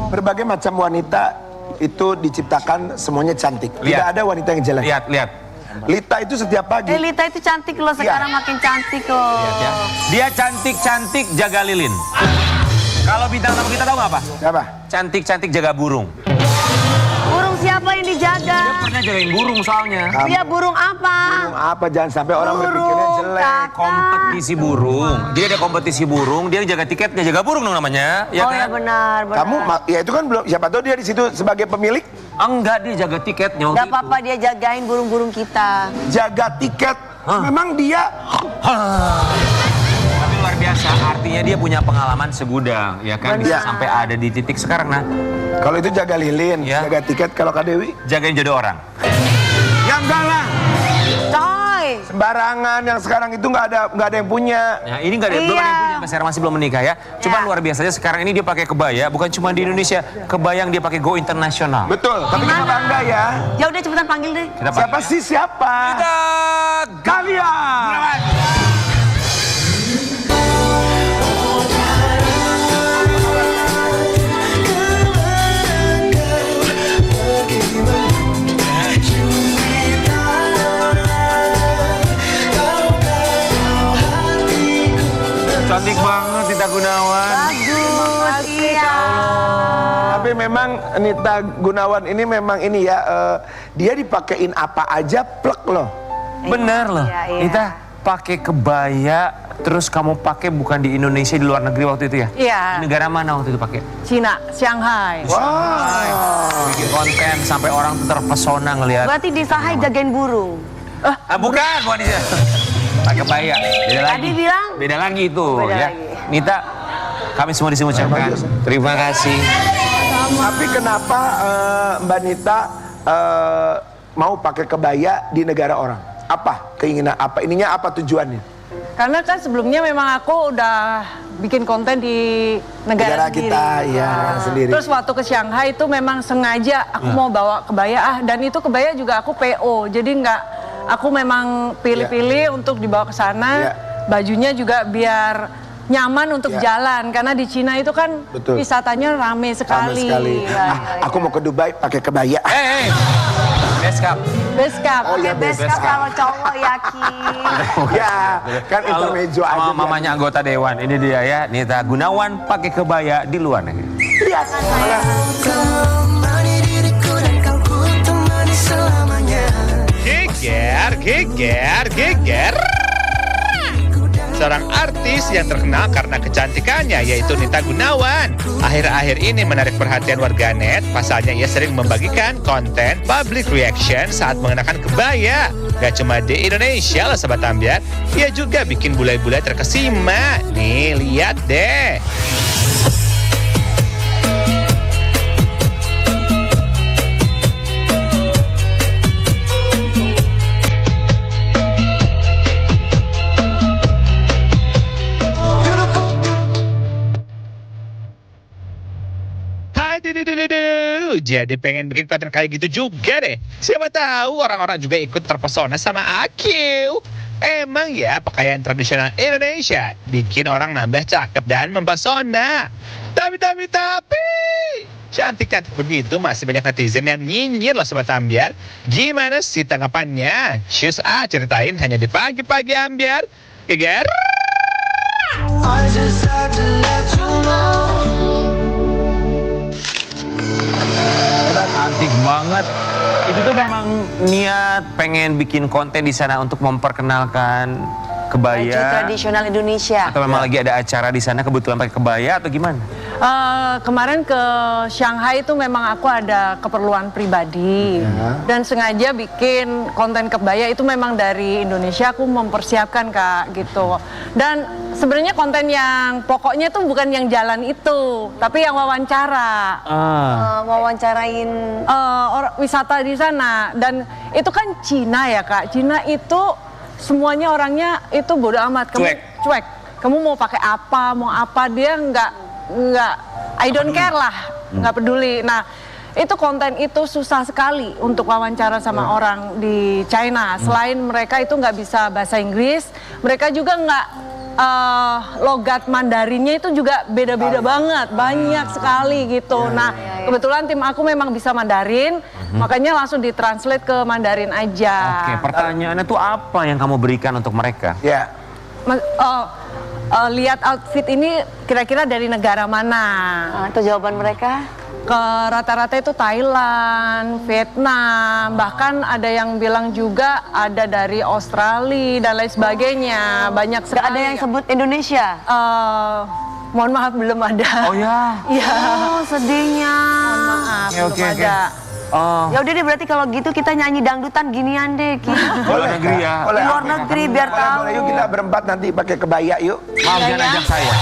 Berbagai macam wanita itu diciptakan semuanya cantik. Tidak ada wanita yang jelek. Lihat. Lita itu setiap pagi. Lita itu cantik loh, sekarang makin cantik loh. Lihat ya. Dia cantik-cantik jaga lilin. Kalau bintang tamu kita tahu nggak apa? Apa? Cantik-cantik jaga burung. Burung siapa yang dijaga? Dia pernah jagain burung soalnya. Dia burung apa? Burung apa? Jangan sampai orang berpikirnya jelek. Kakak. Kompetisi burung. Dia ada kompetisi burung, dia jaga tiketnya, jaga burung dong namanya. Ya Oh kan? ya benar. Kamu, ya itu kan belum. Siapa tahu dia di situ sebagai pemilik. Enggak, dia jaga tiketnya. Gak apa-apa, dia jagain burung-burung kita. Jaga tiket. Memang dia. Tapi luar biasa, artinya dia punya pengalaman segudang, ya kan? Bisa sampai ada di titik sekarang, nah. Kalau itu jaga lilin, Ya. jaga tiket. Kalau Kak Dewi, Jagain jodoh orang. ya enggak lah. Coy. Sembarangan yang sekarang itu nggak ada yang punya. Ya, ini nggak ada, belum ada yang punya, Mas Era masih belum menikah ya. Cuma luar biasanya sekarang ini dia pakai kebaya, bukan cuma di Indonesia, kebaya yang dia pakai go internasional. Betul. Tapi kita bangga ya. Ya udah cepetan panggil deh. Kita Siapa sih siapa? Kalian. Cantik banget Nita Gunawan. Bagus, iya. Tapi memang Nita Gunawan ini memang ini ya, dia dipakein apa aja plek loh. Bener loh, Iya. Nita pakai kebaya, terus kamu pakai bukan di Indonesia, di luar negeri waktu itu ya? Iya. Di negara mana waktu itu pakai? Cina, Shanghai. Wow. Bikin konten sampai orang terpesona ngelihat. Berarti di Shanghai jagain burung. Bukan di sini. Pakai kebaya, beda lagi. Tadi bilang? Beda lagi itu Beda ya. lagi. Nita, kami semua disini mengucapkan terima kasih. Tapi kenapa Mbak Nita mau pakai kebaya di negara orang? Apa keinginan? Apa ininya? Apa tujuannya? Karena kan sebelumnya memang aku udah bikin konten di negara sendiri. kita, ya sendiri. Terus waktu ke Shanghai itu memang sengaja aku mau bawa kebaya dan itu kebaya juga aku PO. Jadi aku memang pilih-pilih untuk dibawa ke sana. Ya. Bajunya juga biar nyaman untuk jalan karena di Cina itu kan wisatanya rame sekali. Aku mau ke Dubai pakai kebaya. Beskap. Beskap. Oh ya, Beskap kalau cowok yakin. Ya, kan intermezzo aja. Sama mamanya anggota dewan. Ini dia ya, Nita Gunawan pakai kebaya di luar negeri. Lihat. Geger. Seorang artis yang terkenal karena kecantikannya yaitu Nita Gunawan. Akhir-akhir ini menarik perhatian warganet, pasalnya ia sering membagikan konten public reaction saat mengenakan kebaya. Gak cuma di Indonesia loh Sobat Ambyar, ia juga bikin bule-bule terkesima. Nih, lihat deh. Jadi pengen bikin konten kayak gitu juga deh. Siapa tahu orang-orang juga ikut terpesona sama Akil. Emang ya pakaian tradisional Indonesia bikin orang nambah cakep dan mempesona. Tapi cantik-cantik begitu masih banyak netizen yang nyinyir loh Sobat Ambyar. Gimana sih tanggapannya? Cus ceritain hanya di pagi-pagi Ambyar. Geger. Cantik banget. Itu tuh memang niat pengen bikin konten di sana untuk memperkenalkan kebaya. Baju tradisional Indonesia. Atau memang lagi ada acara di sana kebetulan pakai kebaya atau gimana? Kemarin ke Shanghai itu memang aku ada keperluan pribadi dan sengaja bikin konten kebaya itu memang dari Indonesia aku mempersiapkan Kak gitu. Dan sebenarnya konten yang pokoknya tuh bukan yang jalan itu, tapi yang wawancara. Wawancarain Wisata di sana dan itu kan Cina ya Kak. Cina itu semuanya orangnya itu bodo amat. Cuek. Kamu mau pakai apa, mau apa dia nggak, I don't care lah, nggak peduli. Nah, itu konten itu susah sekali untuk wawancara sama orang di China. Selain mereka itu nggak bisa bahasa Inggris, mereka juga nggak logat Mandarinnya itu juga beda-beda banget, banyak sekali gitu. Nah, kebetulan tim aku memang bisa Mandarin, makanya langsung ditranslate ke Mandarin aja. Oke, pertanyaannya tuh apa yang kamu berikan untuk mereka? Ya. Lihat outfit ini kira-kira dari negara mana? Itu jawaban mereka. Ke rata-rata itu Thailand, Vietnam, bahkan ada yang bilang juga ada dari Australia dan lain sebagainya. Banyak sekali. Nggak ada yang sebut Indonesia. Mohon maaf belum ada. Oh ya. Iya. Oh, sedihnya. Maaf, Oke, belum oke, oke. ada. Oh, Ya udah deh, berarti kalau gitu kita nyanyi dangdutan ginian deh, Ki. luar negeri ya. Boleh. Di luar negeri biar Boleh, tahu. boleh. Yuk kita berempat nanti pakai kebaya yuk. Maaf Iya, jangan ya. ajak saya.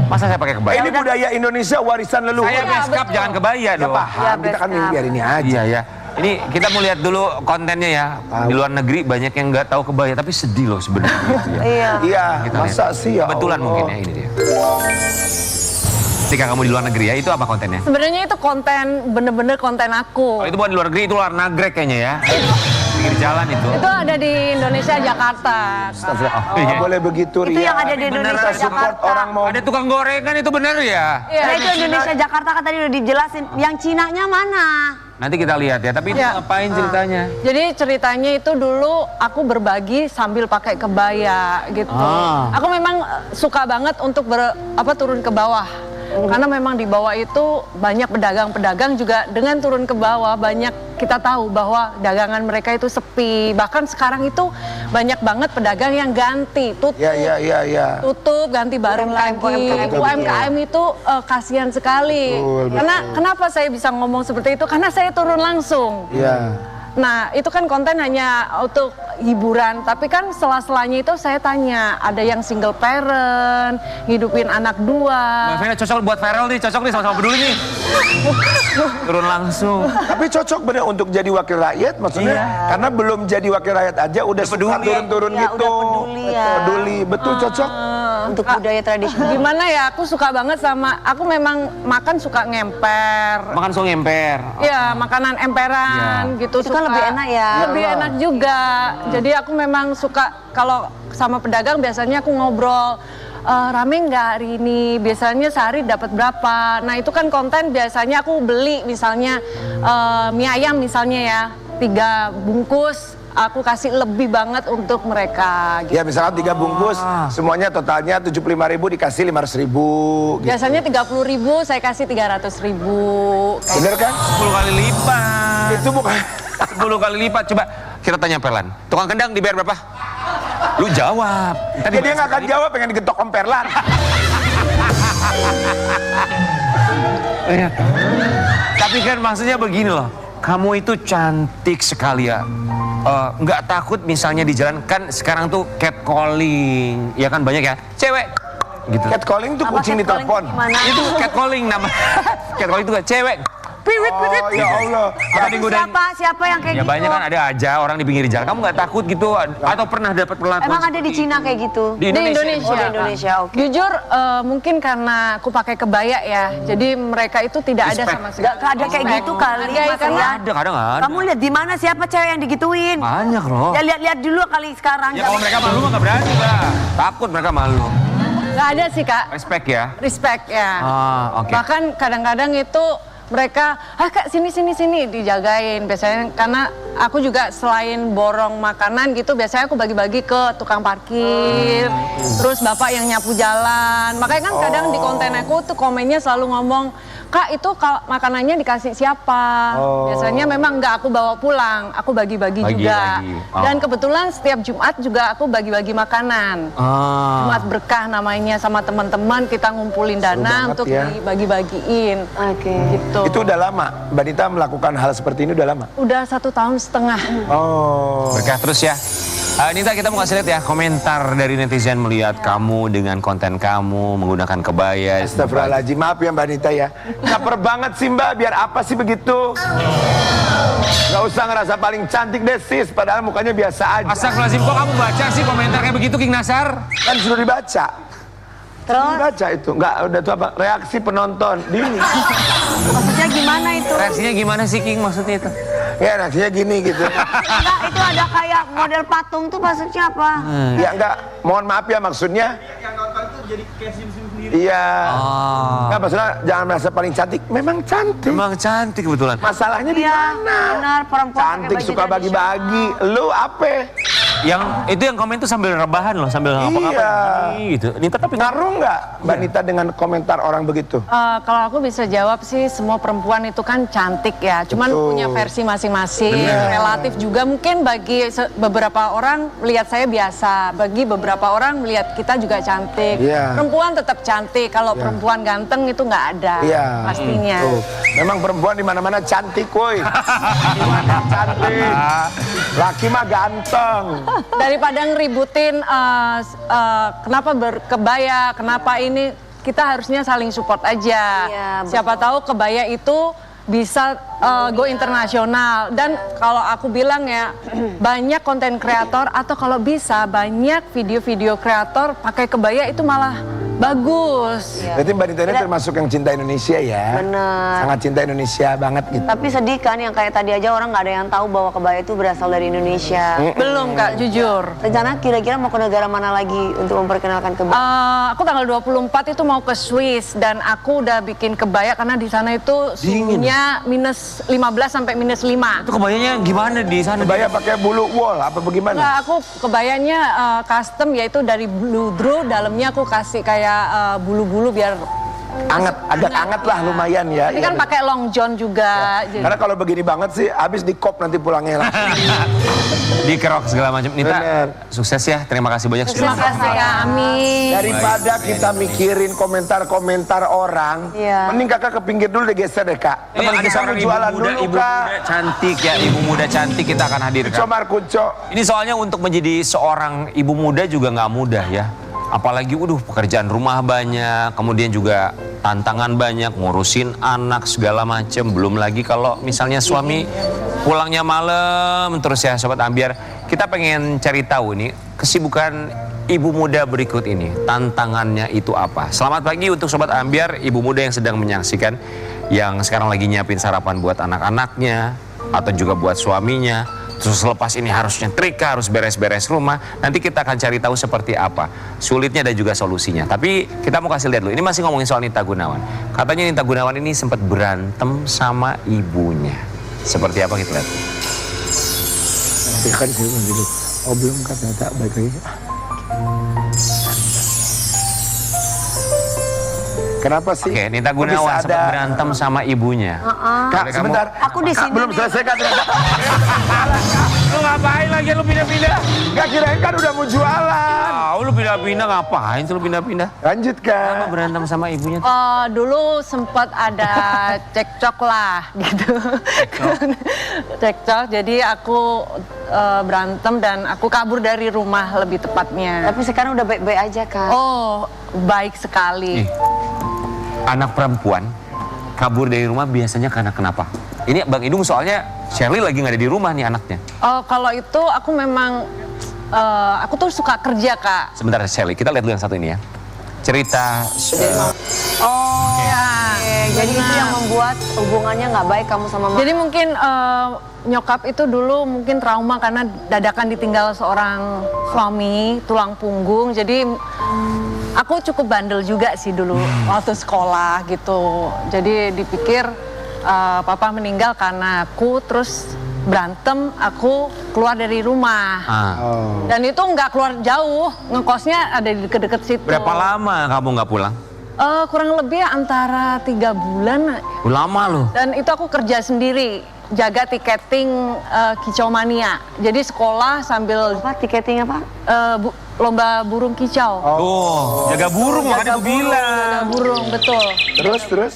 Masa saya pakai kebaya? Ini budaya Indonesia warisan leluhur. Saya beskap jangan kebaya Ya dong. paham, kita kan beskap. biar ini aja. Iya ya. Ini kita mau lihat dulu kontennya ya. Di luar negeri banyak yang nggak tahu kebaya tapi sedih loh sebenarnya. Gitu ya. Iya. Iya, Kita masa lihat. sih ya Kebetulan Allah. mungkin ya ini dia. Ketika kamu di luar negeri ya, itu apa kontennya? Sebenarnya itu konten, bener-bener konten aku. Oh itu bukan di luar negeri, itu luar nagrek kayaknya ya. Pinggir jalan itu. Itu ada di Indonesia, Jakarta. Oh, Oh, iya. boleh begitu, Itu Ria. yang ada di Indonesia, Kita support Jakarta. orang mau. Ada tukang gorengan itu bener ya? Iya. Nah, itu Indonesia Jakarta kan tadi udah dijelasin. Yang Cinanya mana? Nanti kita lihat ya, tapi itu Ya. ngapain ceritanya? Jadi ceritanya itu dulu aku berbagi sambil pakai kebaya gitu. Aku memang suka banget untuk turun ke bawah. Karena memang di bawah itu banyak pedagang-pedagang juga dengan turun ke bawah banyak kita tahu bahwa dagangan mereka itu sepi. Bahkan sekarang itu banyak banget pedagang yang ganti, tutup. Ya. Tutup, ganti baru lagi. UMKM itu kasihan sekali. Betul, Karena kenapa saya bisa ngomong seperti itu? Karena saya turun langsung. Iya. Nah, itu kan konten hanya untuk hiburan, tapi kan sela-selanya itu saya tanya, ada yang single parent, hidupin anak Mbak dua. Vena cocok buat viral nih, cocok nih sama-sama peduli nih. Turun langsung. Tapi cocok bener untuk jadi wakil rakyat maksudnya. Iya. Karena belum jadi wakil rakyat aja udah suka peduli. turun-turun Ya, gitu. udah peduli ya. Peduli, betul cocok. Untuk budaya tradisional. Gimana ya, aku suka banget sama, aku memang makan suka ngemper. Makan so ngemper. Ya, makanan emperan gitu. Itu kan lebih enak ya. Lebih enak juga. Jadi aku memang suka kalau sama pedagang biasanya aku ngobrol. Rame nggak hari ini? Biasanya sehari dapat berapa? Nah itu kan konten biasanya aku beli misalnya mie ayam misalnya ya 3 bungkus. Aku kasih lebih banget untuk mereka. Gitu. Ya misalkan 3 bungkus, semuanya totalnya 75.000 dikasih 500.000. Gitu. Biasanya 30.000, saya kasih 300.000. Bener kan? 10 kali lipat. Itu bukan. 10 kali lipat. Coba kita tanya Perlan. Tukang kendang dibayar berapa? Lu jawab. Ya, dia nggak akan jawab, pengen digetok Om Perlan. Tapi kan maksudnya begini loh. Kamu itu cantik sekali ya. Nggak takut misalnya di jalan kan sekarang tuh catcalling. Ya kan banyak ya. Cewek. Gitu. Catcalling tuh Apa kucing di catcalling telepon. gimana? Itu catcalling nama. Catcalling itu kan cewek. Piwit, piwit. Oh ya Allah. Apa digodain? Siapa yang kayak Ya gitu? banyak kan ada aja orang di pinggir jalan. Kamu nggak takut gitu atau pernah dapat perlakuan? Emang ada di seperti Cina itu? kayak gitu? Di Indonesia. Oh, di Indonesia, oke. Jujur mungkin karena aku pakai kebaya ya, jadi mereka itu tidak ada Respect. sama sekali. Gak ada kayak gitu kali, Ada, Mas kan? Rian. Ada kadang ada. Kamu lihat di mana siapa cewek yang digituin? Banyak loh. Ya lihat-lihat dulu kali sekarang. Ya kalau mereka malu mah nggak berani lah. Takut mereka malu. Nggak ada sih kak, Respect ya. respect ya. Ah, oke. Bahkan kadang-kadang itu mereka, kak sini dijagain. Biasanya karena aku juga selain borong makanan gitu, biasanya aku bagi-bagi ke tukang parkir, terus bapak yang nyapu jalan. Makanya kan kadang di konten aku tuh komennya selalu ngomong, kak itu makanannya dikasih siapa? Biasanya memang nggak aku bawa pulang, aku bagi-bagi Bagi juga. lagi. Oh. Dan kebetulan setiap Jumat juga aku bagi-bagi makanan. Jumat berkah namanya, sama teman-teman kita ngumpulin dana banget untuk ya. dibagi-bagiin. Oke. Gitu. Itu udah lama. Mbak Nita melakukan hal seperti ini udah lama. Udah 1,5 tahun. Oh. Berkah terus ya. Nita, kita mau kasih lihat ya komentar dari netizen melihat kamu dengan konten kamu menggunakan kebaya. Astagfirullahaladzim, maaf ya Mbak Nita ya. Caper banget sih Mbak, biar apa sih begitu? Gak usah ngerasa paling cantik deh sis, padahal mukanya biasa aja. Astagfirullahaladzim, kok kamu baca sih komentar kayak begitu King Nasar? Kan sudah dibaca. Terus? Baca itu, enggak udah tuh apa? Reaksi penonton. Maksudnya gimana itu? Reaksinya gimana sih King maksudnya itu? Ya reaksinya gini gitu. Enggak, itu ada kayak model patung tuh maksudnya apa? Ya enggak, mohon maaf ya maksudnya. Yang nonton tuh jadi kayak sendiri. Iya. Enggak maksudnya jangan merasa paling cantik. Memang cantik. Memang cantik kebetulan. Masalahnya di Iya, mana? benar, perempuan Cantik pakai suka baju bagi-bagi. Lu apa? Yang komen tuh sambil rebahan loh, sambil ngapa-ngapain gitu. Nita tapi Ngaruh nggak Mbak Nita dengan komentar orang begitu? Kalau aku bisa jawab sih, semua perempuan itu kan cantik ya, cuman Betul. punya versi masing-masing, relatif juga. Mungkin bagi beberapa orang melihat saya biasa, bagi beberapa orang melihat kita juga cantik. Iya. Perempuan tetap cantik, kalau perempuan ganteng itu nggak ada, Iya. pastinya. Tuh. Memang perempuan di mana-mana cantik, woi. Di mana cantik. Laki mah ganteng. Daripada ngeributin kenapa berkebaya, kenapa ini, kita harusnya saling support aja. Iya, betul. Siapa tahu kebaya itu bisa go internasional. Dan kalau aku bilang ya, banyak konten kreator atau kalau bisa banyak video-video kreator pakai kebaya itu malah bagus. Berarti Mbak Nita ini termasuk yang cinta Indonesia ya? Bener. Sangat cinta Indonesia banget gitu. Tapi sedih kan yang kayak tadi aja orang nggak ada yang tahu bahwa kebaya itu berasal dari Indonesia. Belum Kak, jujur. Rencana kira-kira mau ke negara mana lagi untuk memperkenalkan kebaya? Aku tanggal 24 itu mau ke Swiss dan aku udah bikin kebaya karena di sana itu suhunya minus 15 sampai minus 5. itu kebayanya gimana di sana? Kebaya pakai bulu wool apa bagaimana? Enggak, aku kebayanya custom, yaitu dari bludru, dalamnya aku kasih kayak bulu-bulu biar Anget, agak anget lah lumayan ya. ini kan Iya, pakai long john juga. Jadi- karena kalau begini banget sih, habis di kop nanti pulangnya langsung. Dikerok segala macam. Nita, Bener. sukses ya. Terima kasih banyak. Terima kasih ya, amin. Daripada kita mikirin komentar-komentar orang, Iya. mending kakak ke pinggir dulu deh, geser deh kak. Ini ada Teman kita seorang mau ibu jualan muda, dulu ibu kak. muda cantik ya, ibu muda cantik kita akan hadirkan. Comar Kuco. Ini soalnya untuk menjadi seorang ibu muda juga nggak mudah ya. Apalagi pekerjaan rumah banyak, kemudian juga tantangan banyak, ngurusin anak segala macem. Belum lagi kalau misalnya suami pulangnya malam terus ya Sobat Ambiar. Kita pengen cari tahu nih kesibukan ibu muda berikut ini. Tantangannya itu apa? Selamat pagi untuk Sobat Ambiar, ibu muda yang sedang menyaksikan. Yang sekarang lagi nyiapin sarapan buat anak-anaknya atau juga buat suaminya. Terus lepas ini harus nyetrika, harus beres-beres rumah. Nanti kita akan cari tahu seperti apa sulitnya dan juga solusinya. Tapi kita mau kasih lihat dulu. Ini masih ngomongin soal Nita Gunawan. Katanya Nita Gunawan ini sempat berantem sama ibunya. Seperti apa kita lihat? Ya kan sih gitu. Oh belum kan ternyata baik lagi. Kenapa sih? Oke, Nita Kok bisa Gunawan sempat ada- berantem sama ibunya. Kak, Kamu- sebentar. Aku di Kak, sini belum nih. selesai Kak. ternyata. Lu ngapain lagi lu pindah-pindah? Kak kirain kan udah mau jualan. Tahu lu pindah-pindah ngapain sih lu pindah-pindah? Lanjut Kenapa Kak. berantem sama ibunya? Dulu sempat ada cekcok lah gitu. Cekcok, jadi aku berantem dan aku kabur dari rumah lebih tepatnya. Tapi sekarang udah baik-baik aja kak. Oh, baik sekali. Anak perempuan kabur dari rumah biasanya karena kenapa? Ini Bang Idung soalnya Shirley lagi nggak ada di rumah nih anaknya. Kalau itu aku memang aku tuh suka kerja kak. Sebentar Shirley, kita lihat dulu yang satu ini ya. Cerita Oh, Ya, jadi itu yang membuat hubungannya nggak baik kamu sama mama. Jadi mungkin nyokap itu dulu mungkin trauma karena dadakan ditinggal seorang suami, tulang punggung. Jadi aku cukup bandel juga sih dulu waktu sekolah gitu. Jadi dipikir papa meninggal karena aku, terus berantem, aku keluar dari rumah. Oh. Dan itu nggak keluar jauh, ngekosnya ada di deket-deket situ. berapa lama kamu nggak pulang? Kurang lebih antara 3 bulan. Lama loh. Dan itu aku kerja sendiri, jaga tiketing kicau mania. Jadi sekolah sambil Apa tiketing apa? lomba burung kicau. Tuh, jaga burung makanya gue bilang. Jaga burung, betul. Terus?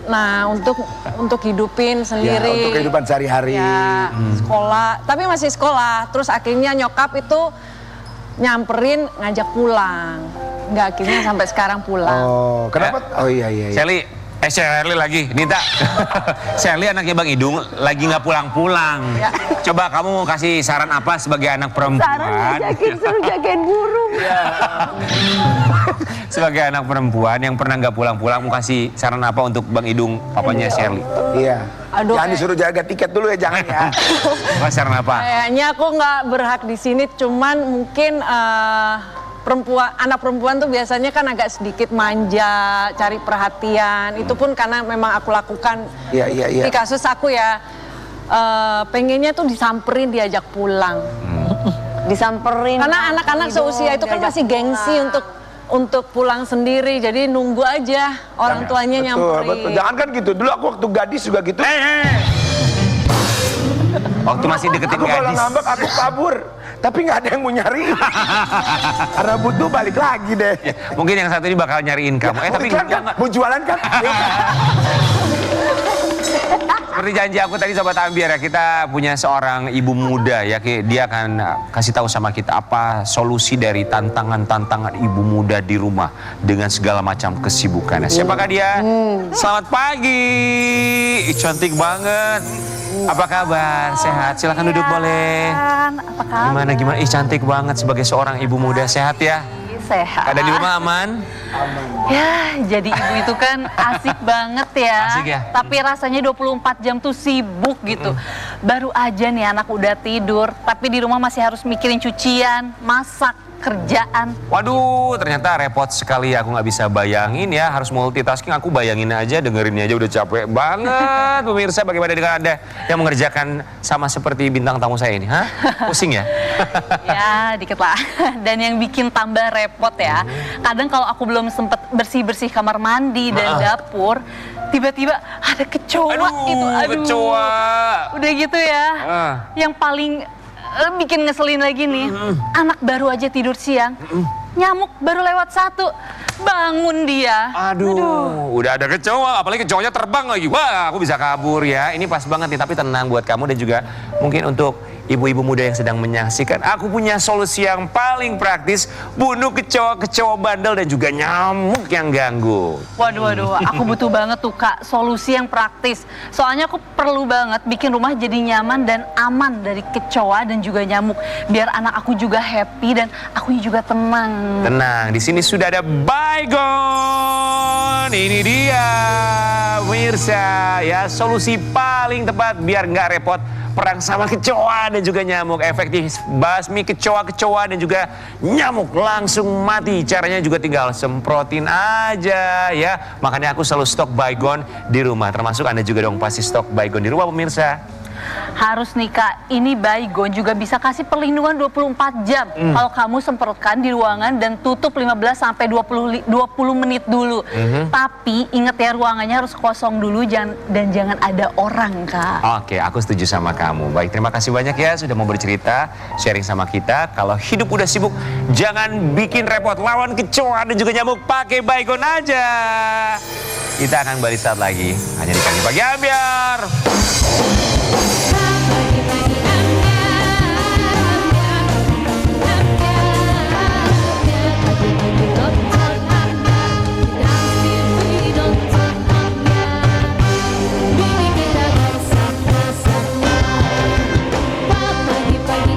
Nah, untuk hidupin Ya, sendiri. untuk kehidupan sehari-hari. Ya, sekolah. Tapi masih sekolah. Terus akhirnya nyokap itu nyamperin, ngajak pulang. Nggak, akhirnya sampai sekarang pulang. Oh, kenapa? Oh iya. Shirley, Shirley lagi, Nita. Shirley anaknya Bang Idung lagi nggak pulang-pulang. Ya. Coba kamu kasih saran apa sebagai anak perempuan? Saran ngajakin suruh jagain burung. sebagai anak perempuan yang pernah nggak pulang-pulang, mau kasih saran apa untuk Bang Idung, papanya Shirley? Iya. Aduh, Jangan disuruh jaga tiket dulu ya, jangan ya. Mau kasih saran apa? Kayaknya aku nggak berhak di sini, cuman mungkin anak perempuan tuh biasanya kan agak sedikit manja, cari perhatian. Itu pun karena memang aku lakukan. Iya. Di kasus aku ya, pengennya tuh disamperin, diajak pulang. Disamperin. Karena anak-anak seusia itu kan diajak masih gengsi pulang. untuk pulang sendiri, jadi nunggu aja orang tuanya nyamperin. Betul. Jangan kan gitu. Dulu aku waktu gadis juga gitu. Waktu masih deketin Aku kalau gadis. ngambek aku kabur, tapi nggak ada yang mau nyari. Karena butuh balik lagi deh. Mungkin yang satu ini bakal nyariin kamu. Tapi kan, enggak. mau jualan kan? Seperti janji aku tadi Sobat Ambiar ya, kita punya seorang ibu muda ya, dia akan kasih tahu sama kita apa solusi dari tantangan-tantangan ibu muda di rumah dengan segala macam kesibukannya. Siapakah dia? Selamat pagi, cantik banget. Apa kabar? Sehat? Silahkan duduk boleh. Apa kabar? Gimana? Ih cantik banget sebagai seorang ibu muda, sehat ya? Sehat. Ada di rumah aman? Ya, jadi ibu itu kan asik banget ya. Asik ya? Tapi rasanya 24 jam tuh sibuk gitu. Baru aja nih anak udah tidur, tapi di rumah masih harus mikirin cucian, masak, kerjaan. Waduh, ternyata repot sekali ya. Aku nggak bisa bayangin ya, harus multitasking. Aku bayangin aja, dengerinnya aja udah capek banget. Pemirsa, bagaimana dengan Anda yang mengerjakan sama seperti bintang tamu saya ini? Hah? Pusing ya? Ya, dikit lah. Dan yang bikin tambah repot ya, kadang kalau aku belum sempet bersih-bersih kamar mandi dan dapur, tiba-tiba ada kecoa itu. Aduh, kecoa. Udah gitu ya. Yang paling bikin ngeselin lagi nih, anak baru aja tidur siang, nyamuk baru lewat 1, bangun dia. Aduh, udah ada kecoa, apalagi kecoanya terbang lagi. Wah, aku bisa kabur ya. Ini pas banget nih, tapi tenang buat kamu dan juga mungkin untuk ibu-ibu muda yang sedang menyaksikan. Aku punya solusi yang paling praktis, bunuh kecoa-kecoa bandel dan juga nyamuk yang ganggu. Waduh, aku butuh banget tuh Kak, solusi yang praktis. Soalnya aku perlu banget bikin rumah jadi nyaman dan aman dari kecoa dan juga nyamuk. Biar anak aku juga happy dan aku juga tenang. Tenang, di sini sudah ada Baygon. Ini dia, pemirsa ya, solusi paling tepat biar nggak repot perang sama kecoa dan juga nyamuk. Efektif basmi kecoa-kecoa dan juga nyamuk langsung mati. Caranya juga tinggal semprotin aja ya. Makanya aku selalu stok Baygon di rumah. Termasuk Anda juga dong pasti stok Baygon di rumah pemirsa. Harus nih Kak, ini Baygon juga bisa kasih perlindungan 24 jam. Kalau kamu semprotkan di ruangan dan tutup 15 sampai 20 menit dulu. Tapi ingat ya, ruangannya harus kosong dulu dan jangan ada orang Kak. Oke, aku setuju sama kamu. Baik, terima kasih banyak ya sudah mau bercerita, sharing sama kita. Kalau hidup udah sibuk, jangan bikin repot. Lawan kecoa dan juga nyamuk, pakai Baygon aja. Kita akan balik saat lagi, hanya di Pagi Ambiar.